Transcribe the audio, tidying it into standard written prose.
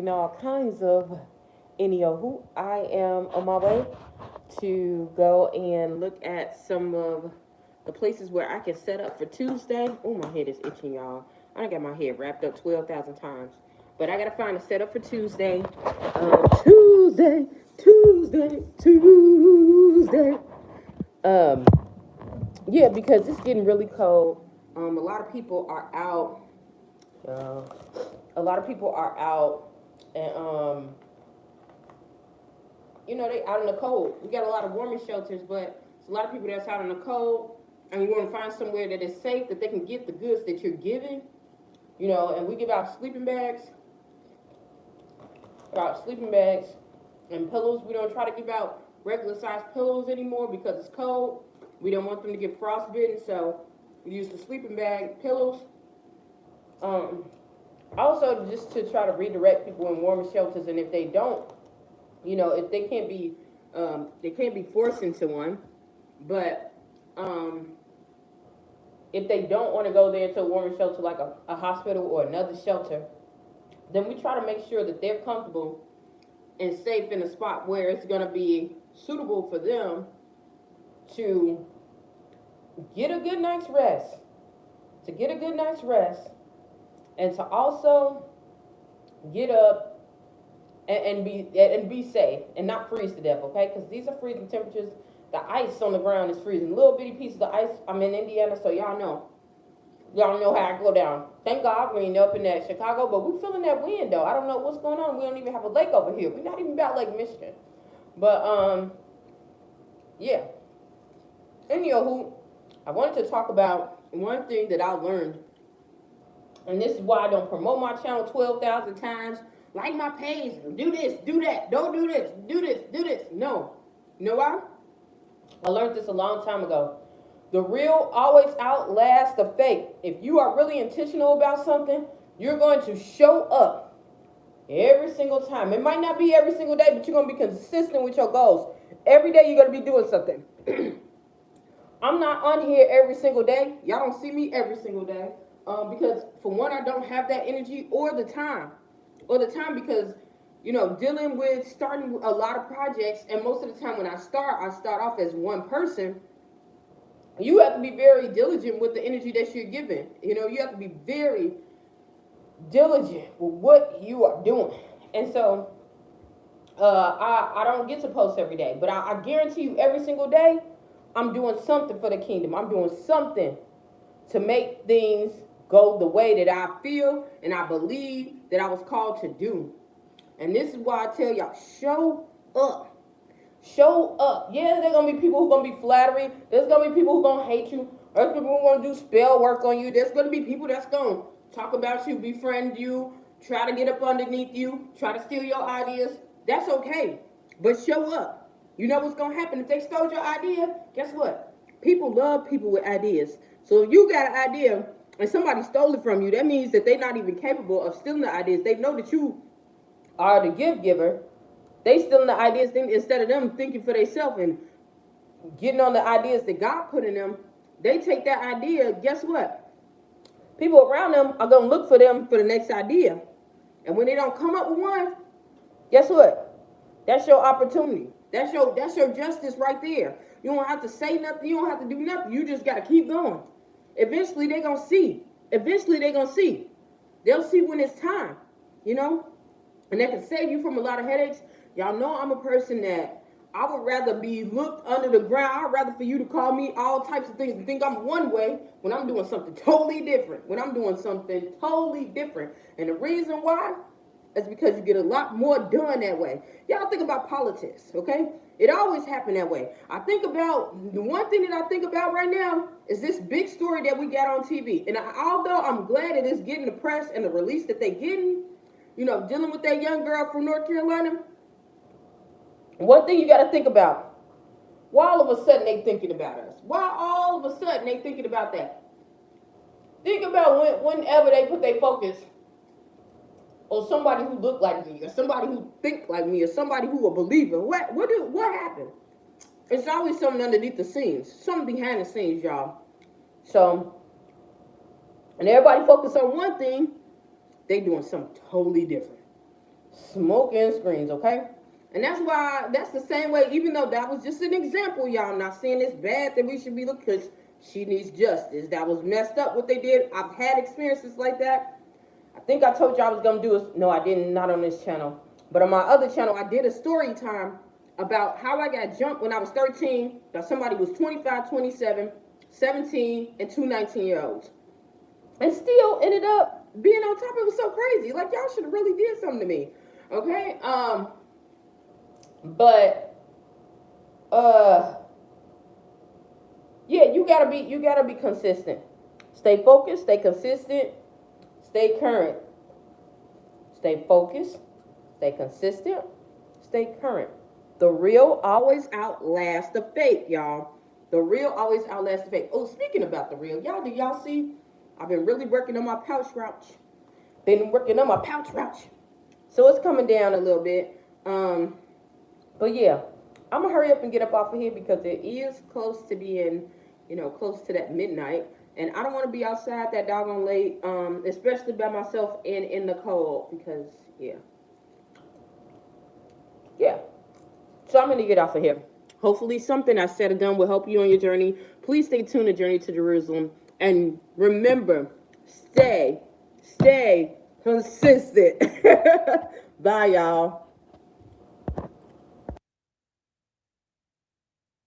asking all kinds of anywho. I am on my way to go and look at some of the places where I can set up for Tuesday. Oh, my head is itching, y'all. I done got my head wrapped up 12,000 times. But I gotta find a setup for Tuesday. Tuesday. Um, yeah, because it's getting really cold. A lot of people are out. Uh, a lot of people are out, and they out in the cold. We got a lot of warming shelters, but it's a lot of people that's out in the cold, and you want to find somewhere that is safe, that they can get the goods that you're giving. And we give out sleeping bags and pillows. We don't try to give out regular size pillows anymore because it's cold. We don't want them to get frostbitten, so we use the sleeping bag pillows. Also, just to try to redirect people in warmer shelters, and if they don't, if they can't be forced into one, but if they don't want to go there to a warmer shelter like a hospital or another shelter, then we try to make sure that they're comfortable and safe in a spot where it's going to be suitable for them to get a good night's rest, and to also get up and be safe and not freeze to death, okay? Because these are freezing temperatures. The ice on the ground is freezing. Little bitty pieces of ice. I'm in Indiana, so y'all know how I go down. Thank God we ain't up in that Chicago, but we feeling that wind though. I don't know what's going on. We don't even have a lake over here. We're not even about Lake Michigan. But yeah. Anywho, I wanted to talk about one thing that I learned, and this is why I don't promote my channel 12,000 times. Like my page, do this, do that, don't do this, do this. No. You know why? I learned this a long time ago. The real always outlasts the fake. If you are really intentional about something, you're going to show up every single time. It might not be every single day, but you're going to be consistent with your goals. Every day you're going to be doing something. I'm not on here every single day. Y'all don't see me every single day. Because for one, I don't have that energy or the time. Because, dealing with starting a lot of projects, and most of the time when I start off as one person. You have to be very diligent with the energy that you're giving. You have to be very diligent with what you are doing. And so, I don't get to post every day, but I guarantee you every single day, I'm doing something for the kingdom. I'm doing something to make things go the way that I feel and I believe that I was called to do. And this is why I tell y'all, show up. Show up. Yeah, there's going to be people who are going to be flattery. There's going to be people who are going to hate you. There's people who are going to do spell work on you. There's going to be people that's going to talk about you, befriend you, try to get up underneath you, try to steal your ideas. That's okay. But show up. You know what's going to happen? If they stole your idea, guess what? People love people with ideas. So if you got an idea and somebody stole it from you, that means that they're not even capable of stealing the ideas. They know that you are the gift giver. They stealing the ideas instead of them thinking for themselves and getting on the ideas that God put in them. They take that idea. Guess what? People around them are going to look for them for the next idea. And when they don't come up with one, guess what? That's your opportunity. That's your justice right there. You don't have to say nothing. You don't have to do nothing. You just got to keep going. Eventually, they're going to see. They'll see when it's time, And that can save you from a lot of headaches. Y'all know I'm a person that I would rather be looked under the ground. I'd rather for you to call me all types of things and think I'm one way when I'm doing something totally different. And the reason why is because you get a lot more done that way. Y'all think about politics, okay? It always happened that way. The one thing that I think about right now is this big story that we got on TV. And although I'm glad it is getting the press and the release that they're getting, dealing with that young girl from North Carolina, one thing you got to think about, why all of a sudden they thinking about us? Why all of a sudden they thinking about that? Think about whenever they put their focus on somebody who look like me, or somebody who think like me, or somebody who a believer. What happened? It's always something underneath the scenes, something behind the scenes, y'all. So, and everybody focus on one thing, they doing something totally different. smoking screens, okay? And that's why, that's the same way, even though that was just an example, y'all. I'm not saying it's bad that we should be looking, because she needs justice. That was messed up what they did. I've had experiences like that. I think I told you I was going to do it. No, I didn't, not on this channel. But on my other channel, I did a story time about how I got jumped when I was 13. That somebody was 25, 27, 17, and two 19-year-olds. And still ended up being on top. It was so crazy. Like, y'all should have really did something to me. Okay? But yeah, you gotta be consistent. Stay focused, stay consistent, stay current. Stay focused, stay consistent, stay current. The real always outlasts the fake, y'all. The real always outlasts the fake. Oh, speaking about the real, y'all, do y'all see? I've been really working on my pouch pouch. So it's coming down a little bit. But yeah, I'm gonna hurry up and get up off of here because it is close to being, close to that midnight. And I don't want to be outside that doggone late, especially by myself and in the cold because, yeah. So I'm gonna get off of here. Hopefully something I said or done will help you on your journey. Please stay tuned to Journey to Jerusalem. And remember, stay consistent. Bye, y'all.